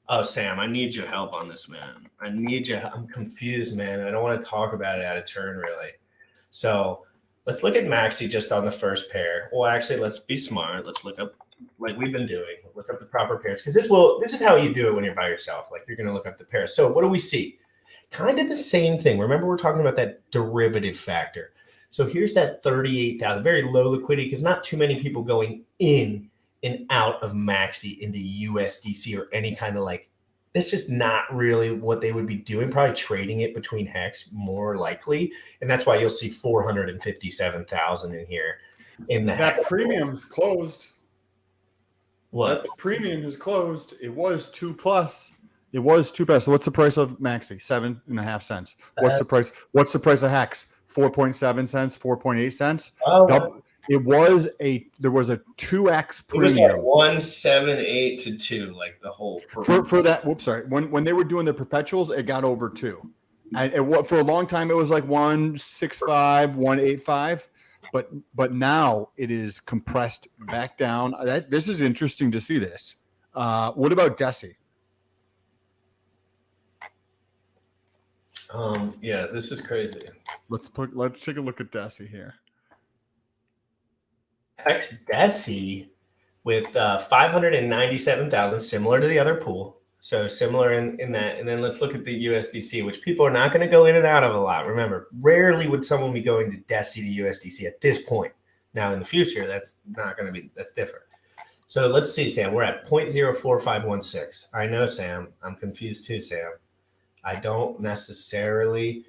Oh, Sam, I need your help on this, man. I'm confused, man. I don't want to talk about it out of turn, really. So let's look at Maxi just on the first pair. Well, actually, let's be smart. Let's look up, like we've been doing, look up the proper pairs. Because this is how you do it when you're by yourself. Like you're going to look up the pairs. So what do we see? Kind of the same thing. Remember, we're talking about that derivative factor. So here's that 38,000, very low liquidity because not too many people going in and out of Maxi into USDC or any kind of like, that's just not really what they would be doing. Probably trading it between HEX more likely. And that's why you'll see 457,000 in here. That premium's closed. What? That premium is closed. It was 2+. It was 2+. So what's the price of Maxi? 7.5 cents. What's the price? What's the price of HEX? 4.7 cents, 4.8 cents. There was a 2x premium. It was like 1.78 to 2, like the whole for that. Whoops, sorry. When they were doing the perpetuals, it got over 2. And for a long time, it was like 1.65, 1.85. But now it is compressed back down. This is interesting to see this. What about Desi? Yeah, this is crazy. Let's take a look at Desi here. HEX Desi with 597,000, similar to the other pool. So similar in that. And then let's look at the USDC, which people are not going to go in and out of a lot. Remember, rarely would someone be going to Desi to USDC at this point. Now in the future, that's not going to be, that's different. So let's see, Sam, we're at 0.04516. I know, Sam, I'm confused too, Sam. I don't necessarily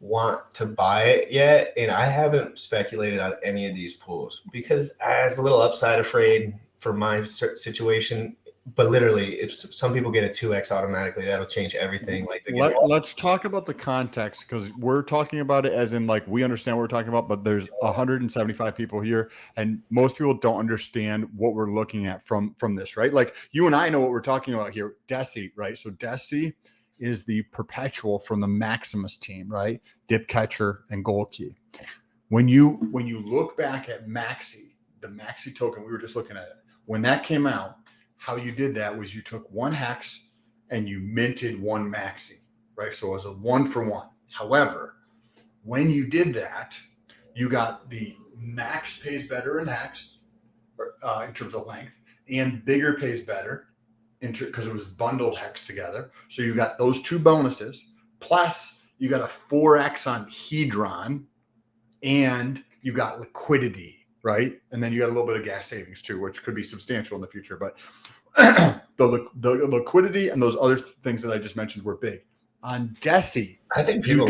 want to buy it yet, and I haven't speculated on any of these pools because I was a little upside afraid for my situation but literally, if some people get a 2x automatically, that'll change everything. Like they get Let's talk about the context, because we're talking about it as in like we understand what we're talking about, but there's 175 people here, and most people don't understand what we're looking at from this, right? Like you and I know what we're talking about here. Deci, right? So Deci is the perpetual from the Maximus team, right? Dip catcher and gold key. When you look back at Maxi, the Maxi token, we were just looking at it. When that came out, how you did that was you took one hex and you minted one Maxi, right? So it was a 1-for-1. However, when you did that, you got the max pays better in hex in terms of length, and bigger pays better because it was bundled hex together. So you got those two bonuses, plus you got a 4x on Hedron, and you got liquidity, right? And then you got a little bit of gas savings too, which could be substantial in the future. But the liquidity and those other things that I just mentioned were big. On Deci, I think people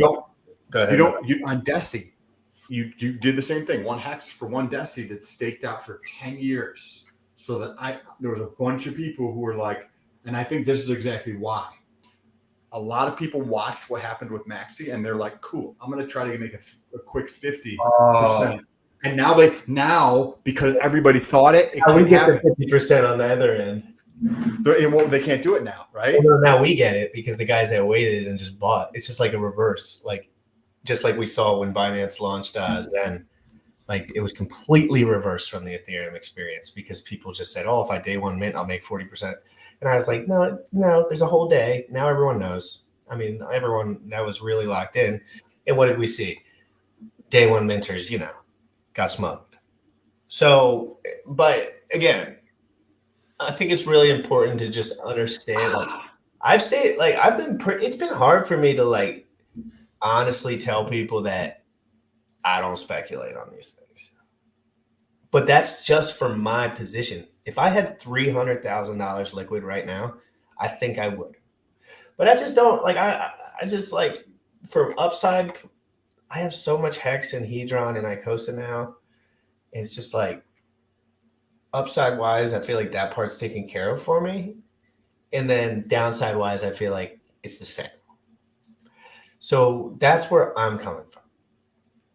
go ahead. On Deci, you did the same thing. One hex for one Deci that's staked out for 10 years. So that there was a bunch of people who were like, and I think this is exactly why. A lot of people watched what happened with Maxi, and they're like, cool, I'm going to try to make a quick 50%. And now because everybody thought it we get happen. the 50% on the other end. They can't do it now, right? Well, now we get it because the guys that waited and just bought. It's just like a reverse, like just like we saw when Binance launched Zen. Like it was completely reversed from the Ethereum experience because people just said, "Oh, if I day one mint, I'll make 40%." And I was like, "No, there's a whole day." Now everyone knows. I mean, everyone that was really locked in. And what did we see? Day one minters, got smoked. So, but again, I think it's really important to just understand. Like it's been hard for me to like honestly tell people that I don't speculate on these things. But that's just from my position. If I had $300,000 liquid right now, I think I would. But I just don't like. I just like for upside. I have so much Hex and Hedron and ICOSA now. It's just like upside wise, I feel like that part's taken care of for me. And then downside wise, I feel like it's the same. So that's where I'm coming from.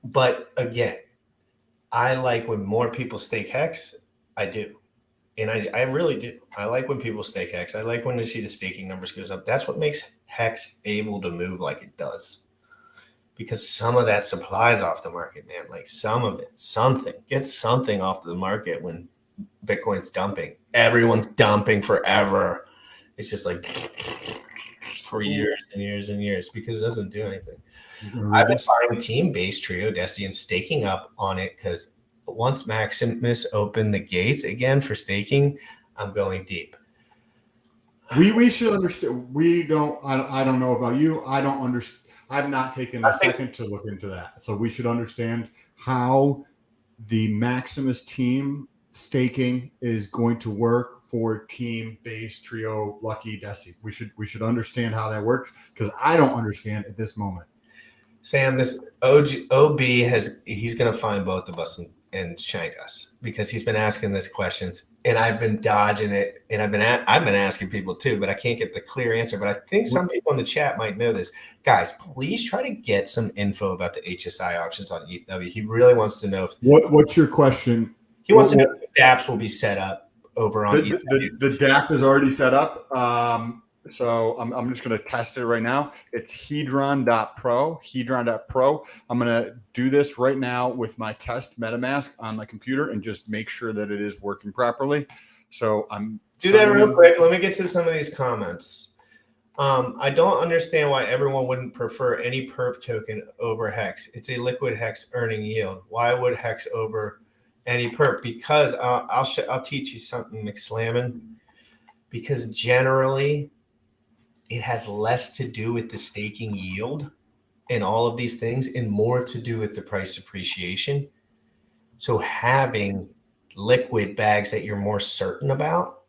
But again, I like when more people stake Hex. I do. And I really do. I like when people stake Hex. I like when we see the staking numbers goes up. That's what makes Hex able to move like it does. Because some of that supply is off the market, man. Like some of it, gets something off the market when Bitcoin's dumping. Everyone's dumping forever. It's just like for years and years and years because it doesn't do anything. I've been buying team-based Trio Deci and staking up on it because once Maximus opened the gates again for staking, I'm going deep. We should understand. I don't know about you. I don't understand. I've not taken a second to look into that. So we should understand how the Maximus team staking is going to work for team-based Trio Lucky Deci. We should understand how that works because I don't understand at this moment. Sam, this he's going to find both of us and shank us because he's been asking this questions and I've been dodging it and I've been asking people too, but I can't get the clear answer. But I think some people in the chat might know this. Guys, please try to get some info about the HSI auctions on ETH. He really wants to know what's your question? He wants to know if dApps will be set up over on ETH. The dApp is already set up. So I'm just going to test it right now. It's Hedron.pro. I'm going to do this right now with my test MetaMask on my computer and just make sure that it is working properly. So I'm do that real quick. Let me get to some of these comments. I don't understand why everyone wouldn't prefer any perp token over Hex. It's a liquid Hex earning yield. Why would Hex over any perp? Because I'll teach you something, McSlammin. Because generally, it has less to do with the staking yield and all of these things and more to do with the price appreciation. So having liquid bags that you're more certain about,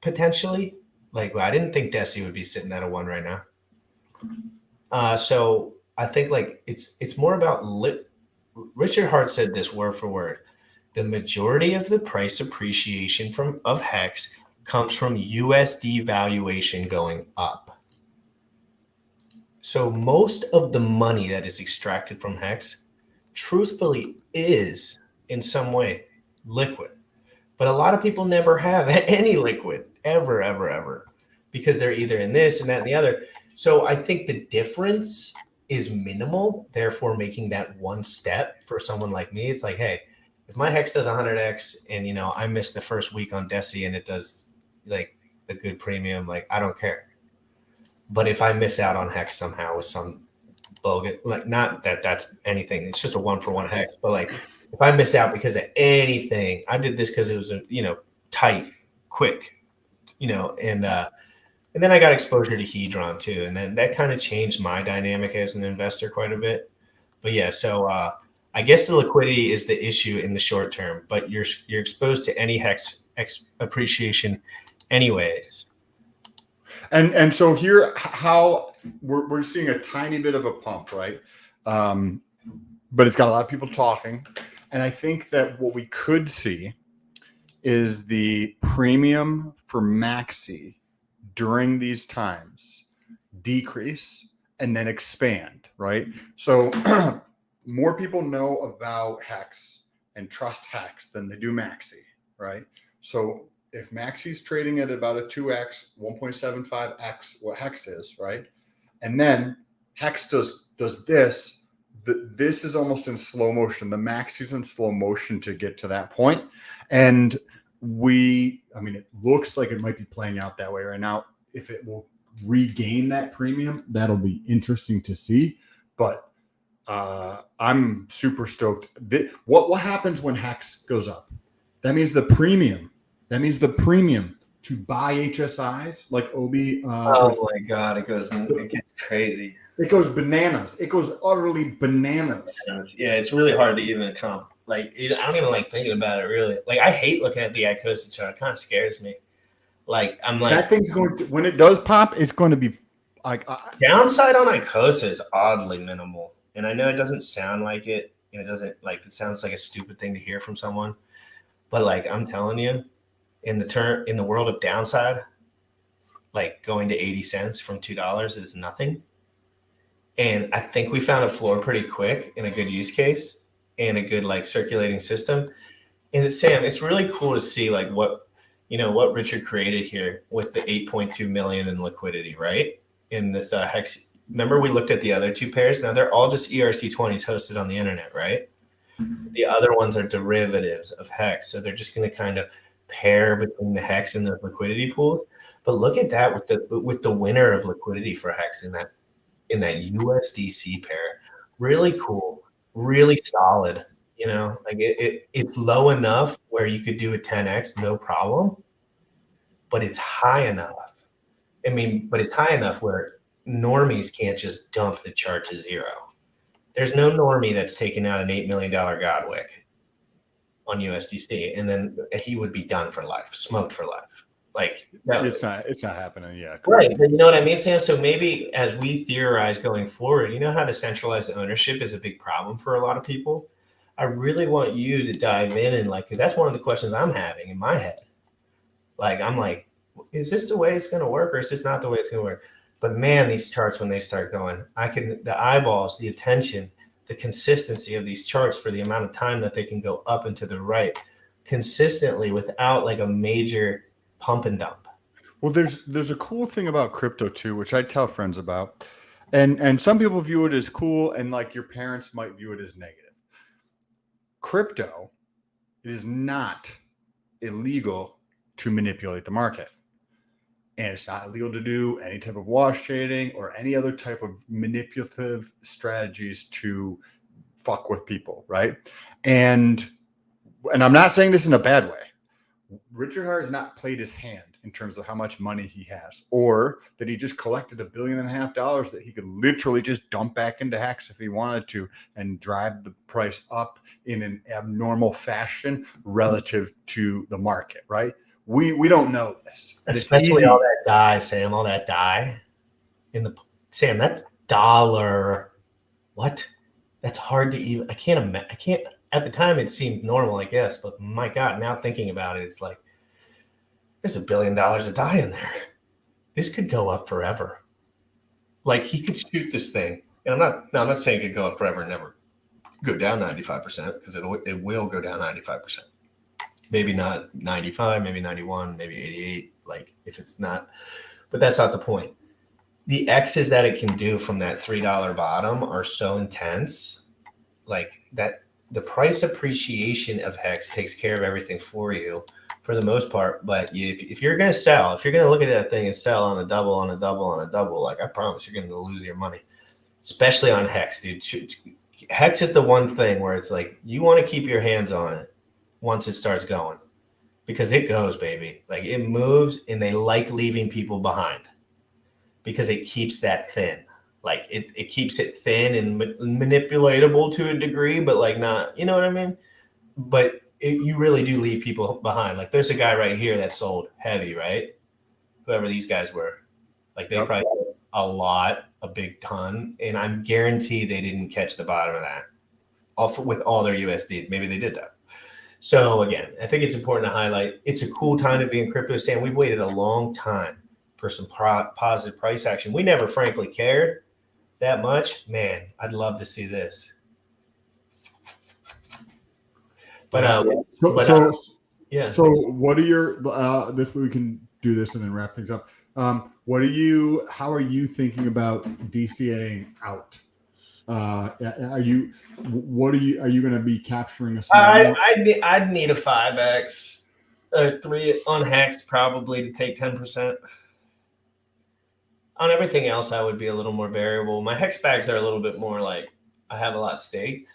potentially, like I didn't think Deci would be sitting at a 1 right now. So I think like it's more about Richard Hart said this word for word. The majority of the price appreciation of Hex comes from USD valuation going up. So most of the money that is extracted from HEX truthfully is in some way liquid. But a lot of people never have any liquid ever, because they're either in this and that and the other. So I think the difference is minimal, therefore making that one step for someone like me. It's like, hey, if my HEX does 100x and, you know, I miss the first week on Deci and it does like a good premium, like I don't care. But if I miss out on HEX somehow with some bogus, like not that that's anything, it's just a 1-for-1 HEX, but like if I miss out because of anything, I did this because it was a, you know, tight, quick, you know, and then I got exposure to Hedron too, and then that kind of changed my dynamic as an investor quite a bit. But yeah, so I guess the liquidity is the issue in the short term, but you're exposed to any HEX appreciation anyways. And so here, how we're seeing a tiny bit of a pump, right? But it's got a lot of people talking. And I think that what we could see is the premium for Maxi during these times decrease and then expand, right? So more people know about HEX and trust HEX than they do Maxi, right? So if Maxi's trading at about a 2x, 1.75x what HEX is, right? And then HEX does this, this is almost in slow motion. The Maxi's in slow motion to get to that point. And I mean, it looks like it might be playing out that way right now. If it will regain that premium, that'll be interesting to see. But I'm super stoked. What happens when HEX goes up? That means the premium. That means the premium to buy HSIs like Obi. Oh my God, it gets crazy. It goes bananas. It goes utterly bananas. Yeah, it's really hard to even comp. Like, I don't even like thinking about it, really. Like, I hate looking at the ICOSA chart. It kind of scares me. Like, I'm like, that thing's going to, when it does pop, it's going to be like downside on ICOSA is oddly minimal. And I know it doesn't sound like it. And it doesn't, like, it sounds like a stupid thing to hear from someone. But like, I'm telling you, in the world of downside, like going to 80 cents from $2 is nothing. And I think we found a floor pretty quick in a good use case and a good like circulating system. And Sam, it's really cool to see like what Richard created here with the 8.2 million in liquidity, right? In this HEX. Remember we looked at the other two pairs? Now they're all just ERC20s hosted on the internet, right? The other ones are derivatives of HEX. So they're just going to kind of pair between the HEX and the liquidity pools. But look at that with the winner of liquidity for HEX in that USDC pair. Really cool, really solid. You know, like it's low enough where you could do a 10x, no problem. But it's high enough. I mean, but it's high enough where normies can't just dump the chart to zero. There's no normie that's taking out an $8 million Godwick on USDC, and then he would be done for life, smoked for life. Like it's not happening yet. Right. But you know what I mean, Sam? So maybe as we theorize going forward, you know how the centralized ownership is a big problem for a lot of people? I really want you to dive in and like, because that's one of the questions I'm having in my head. Like, I'm like, is this the way it's going to work or is this not the way it's going to work? But man, these charts, when they start going, the eyeballs, the attention, the consistency of these charts for the amount of time that they can go up and to the right consistently without like a major pump and dump. Well, there's a cool thing about crypto too, which I tell friends about. And some people view it as cool and like your parents might view it as negative. Crypto, it is not illegal to manipulate the market. And it's not illegal to do any type of wash trading or any other type of manipulative strategies to fuck with people, right? And I'm not saying this in a bad way. Richard Hart has not played his hand in terms of how much money he has, or that he just collected $1.5 billion that he could literally just dump back into HEX if he wanted to and drive the price up in an abnormal fashion relative to the market, right? We don't know this. Especially all that dye, Sam, all that dye Sam, that's dollar. What? That's hard to even, I can't, at the time it seemed normal, I guess, but my God, now thinking about it, it's like, There's $1 billion to die in there. This could go up forever. Like he could shoot this thing. And I'm not saying it could go up forever and never go down 95% because it will go down 95%. Maybe not 95, maybe 91, maybe 88. Like if it's not, but that's not the point. The X's that it can do from that $3 bottom are so intense, like that the price appreciation of HEX takes care of everything for you for the most part. But if you're going to sell, if you're going to look at that thing and sell on a double, on a double, on a double, like I promise you're going to lose your money, especially on HEX, dude. HEX is the one thing where it's like you want to keep your hands on it once it starts going because it goes, baby. Like it moves and they like leaving people behind because it keeps that thin. Like it keeps it thin and manipulatable to a degree, but like not, you know what I mean? But you really do leave people behind. Like there's a guy right here that sold heavy, right? Whoever these guys were, like they probably sold a lot, a big ton, and I'm guaranteed they didn't catch the bottom of that with all their USD. Maybe they did that. So again, I think it's important to highlight it's a cool time to be in crypto. Sam, we've waited a long time for some positive price action. We never frankly cared that much. Man, I'd love to see this. But yeah. So what are your this we can do this and then wrap things up. How are you thinking about DCAing out? Are you going to be capturing a I'd need a 5x, 3 on HEX probably to take 10%. On everything else, I would be a little more variable. My HEX bags are a little bit more like I have a lot staked.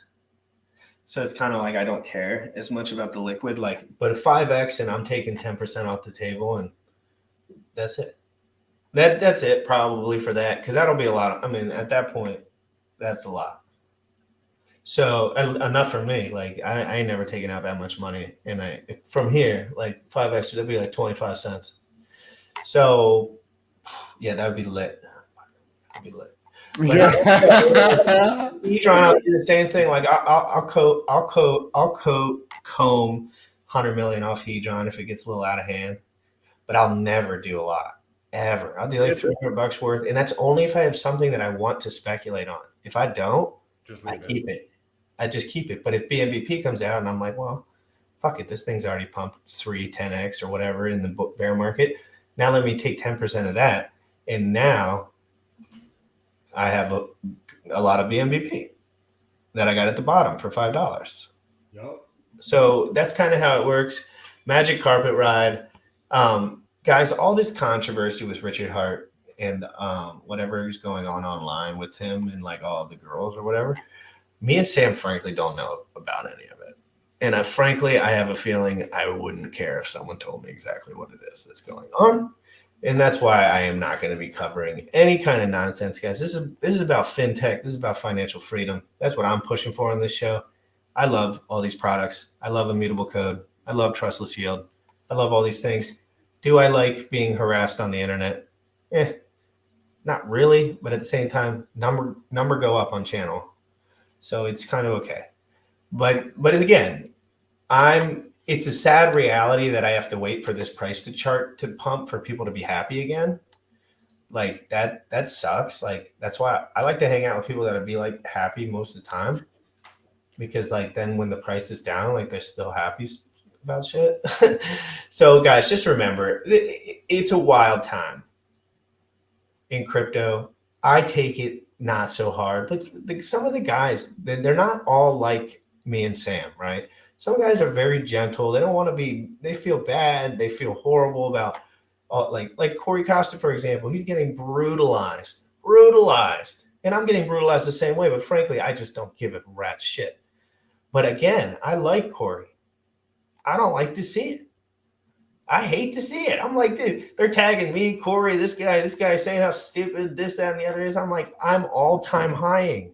So it's kind of like I don't care as much about the liquid, but a 5x and I'm taking 10% off the table and that's it. That's it probably for that because that'll be a lot. At that point, that's a lot. So enough for me. Like I ain't never taken out that much money, and from here like 5x that'd be like 25 cents. So yeah, that would be lit. That'd be lit. Hedron do the same thing. Like I'll comb 100 million off Hedron if it gets a little out of hand, but I'll never do a lot ever. I'll do like $300 worth, and that's only if I have something that I want to speculate on. If I don't, I keep it. I just keep it. But if BMBP comes out and I'm like, well, fuck it, this thing's already pumped 10x or whatever in the bear market. Now let me take 10% of that, and now I have a lot of BMBP that I got at the bottom for $5. Yep. So that's kind of how it works. Magic carpet ride. Guys, all this controversy with Richard Hart and whatever is going on online with him and like all the girls or whatever, me and Sam frankly don't know about any of it. And frankly, I have a feeling I wouldn't care if someone told me exactly what it is that's going on. And that's why I am not going to be covering any kind of nonsense, guys. This is about fintech. This is about financial freedom. That's what I'm pushing for on this show. I love all these products. I love immutable code. I love trustless yield. I love all these things. Do I like being harassed on the internet? Not really, but at the same time, number go up on channel. So it's kind of okay. But again, it's a sad reality that I have to wait for this price to chart to pump for people to be happy again. Like that sucks. Like that's why I like to hang out with people that would be like happy most of the time, because like then when the price is down, like they're still happy about shit. So guys, just remember, it's a wild time in crypto. I take it not so hard, but some of the guys, they're not all like me and Sam, right? Some guys are very gentle. They don't want to be, they feel bad. They feel horrible about, like Corey Costa, for example, he's getting brutalized. And I'm getting brutalized the same way, but frankly, I just don't give a rat's shit. But again, I like Corey. I don't like to see it. I hate to see it. I'm like, dude, they're tagging me, Corey, this guy saying how stupid this, that, and the other is. I'm like, I'm all-time highing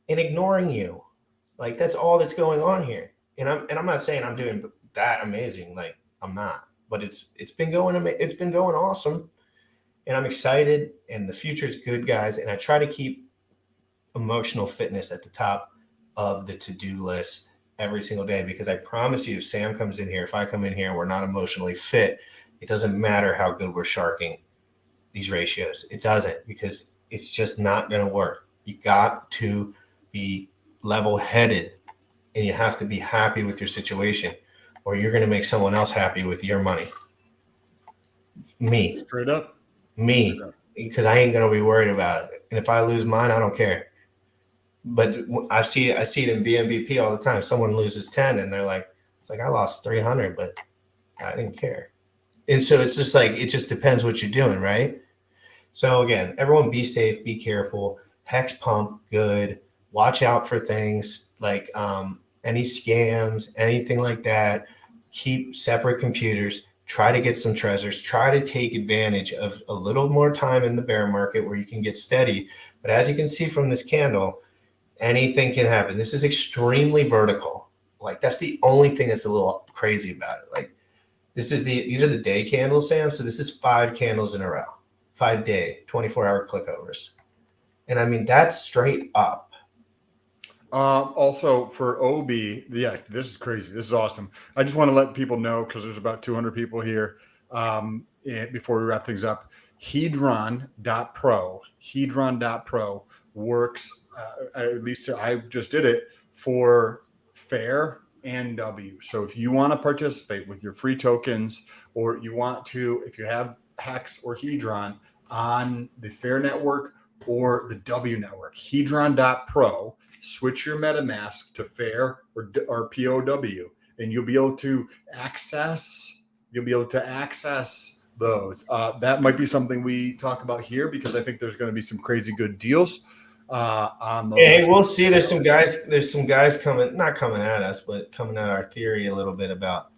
and ignoring you. Like, that's all that's going on here. And I'm not saying I'm doing that amazing. Like, I'm not. But it's been going awesome. And I'm excited. And the future is good, guys. And I try to keep emotional fitness at the top of the to-do list every single day, because I promise you, if Sam comes in here, if I come in here and we're not emotionally fit, it doesn't matter how good we're sharking these ratios. It doesn't, because it's just not going to work. You got to be level-headed, and you have to be happy with your situation, or you're going to make someone else happy with your money. Me. Straight up. Me. Because I ain't going to be worried about it. And if I lose mine, I don't care. But I see it in BNBP all the time. Someone loses 10 and they're like, it's like, I lost 300, but I didn't care. And so it's just like, it just depends what you're doing, right? So again, everyone be safe, be careful. Hex pump, good. Watch out for things like any scams, anything like that. Keep separate computers. Try to get some treasures. Try to take advantage of a little more time in the bear market where you can get steady. But as you can see from this candle, anything can happen. This is extremely vertical. Like, that's the only thing that's a little crazy about it. Like, these are the day candles, Sam. So this is 5 candles in a row, 5-day, 24-hour clickovers. And I mean, that's straight up. Also for OB, yeah, this is crazy. This is awesome. I just want to let people know, because there's about 200 people here, before we wrap things up. Hedron.pro works, at least I just did it, for fair and W. So if you want to participate with your free tokens, or you want to, if you have HEX or Hedron on the fair network or the W network, Hedron.pro, switch your MetaMask to fair or POW, and you'll be able to access those. That might be something we talk about here, because I think there's going to be some crazy good deals on those. Hey, we'll see. There's some guys coming, not coming at us, but coming at our theory a little bit about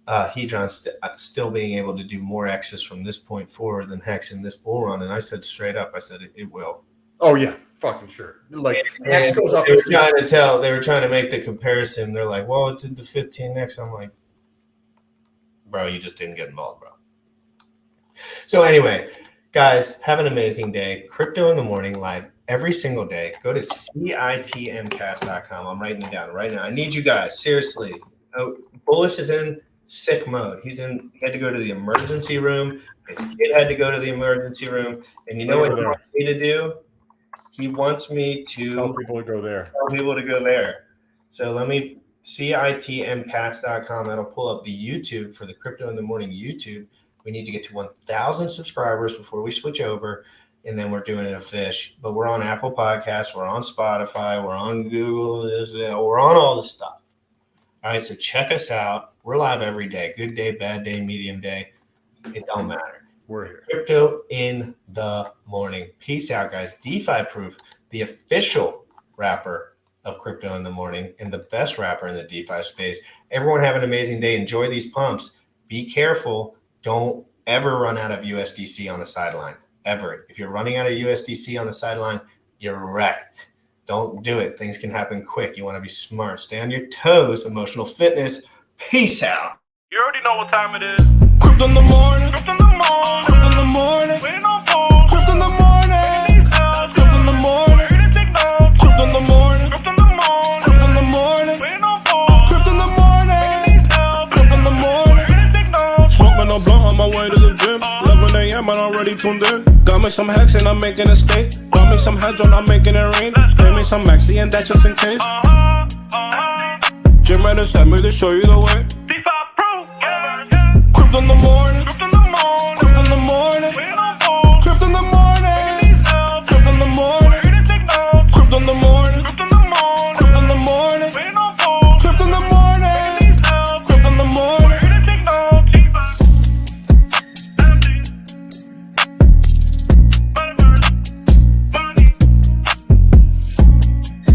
Hedron still being able to do more X's from this point forward than Hex in this bull run. And I said straight up, I said it will. Oh yeah, fucking sure. Like, and goes up. They were trying to make the comparison. They're like, well, it did the 15X. I'm like, bro, you just didn't get involved, bro. So anyway, guys, have an amazing day. Crypto in the Morning live every single day. Go to CITMcast.com. I'm writing it down right now. I need you guys, seriously. Oh, Bullish is in sick mode. He had to go to the emergency room. His kid had to go to the emergency room. And you know what he wants me to do? He wants me to tell people to go there. So let me, CITMcast.com. That'll pull up the YouTube for the Crypto in the Morning YouTube. We need to get to 1,000 subscribers before we switch over, and then we're doing it a fish. But we're on Apple Podcasts, we're on Spotify, we're on Google, we're on all this stuff. All right, so check us out. We're live every day. Good day, bad day, medium day. It don't matter. We're here. Crypto in the Morning. Peace out, guys. DeFi Proof, the official rapper of Crypto in the Morning and the best rapper in the DeFi space. Everyone have an amazing day. Enjoy these pumps. Be careful. Don't ever run out of USDC on the sideline. Ever. If you're running out of USDC on the sideline, you're wrecked. Don't do it. Things can happen quick. You want to be smart. Stay on your toes. Emotional fitness. Peace out. You already know what time it is. Crypto in the morning. Crypto in the morning. Crypto in the morning. We ain't no fools. Crypto in the morning. Crypto in the morning. We're here to take notes. Crypto in the morning. Crypto in the morning. Crypto in the morning. We ain't no fools. Crypto in the morning. Crypto in the morning. We're here to take notes. Smoking a blunt on my way to the gym. 11 a.m. and I'm already tuned in. Got me some hacks and I'm making a stake. Got me some hedge on, I'm making it rain. Pay me some maxi and that's just in case. GymRatCrypto sent me to show you the way.